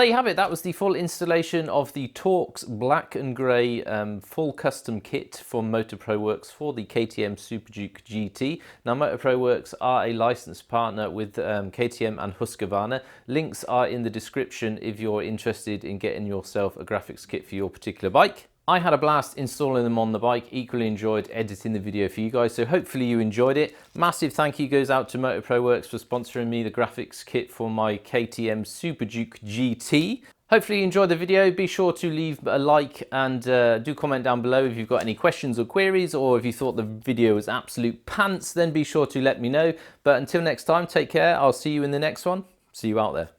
you have it. That was the full installation of the Torx black and grey full custom kit from MotoProWorks for the KTM Super Duke GT. Now, MotoProWorks are a licensed partner with KTM and Husqvarna. Links are in the description if you're interested in getting yourself a graphics kit for your particular bike. I had a blast installing them on the bike, equally enjoyed editing the video for you guys, so hopefully you enjoyed it. Massive thank you goes out to MotoProWorks for sponsoring me the graphics kit for my KTM Super Duke GT. Hopefully you enjoyed the video. Be sure to leave a like and do comment down below if you've got any questions or queries, or if you thought the video was absolute pants, then be sure to let me know. But until next time, take care. I'll see you in the next one. See you out there.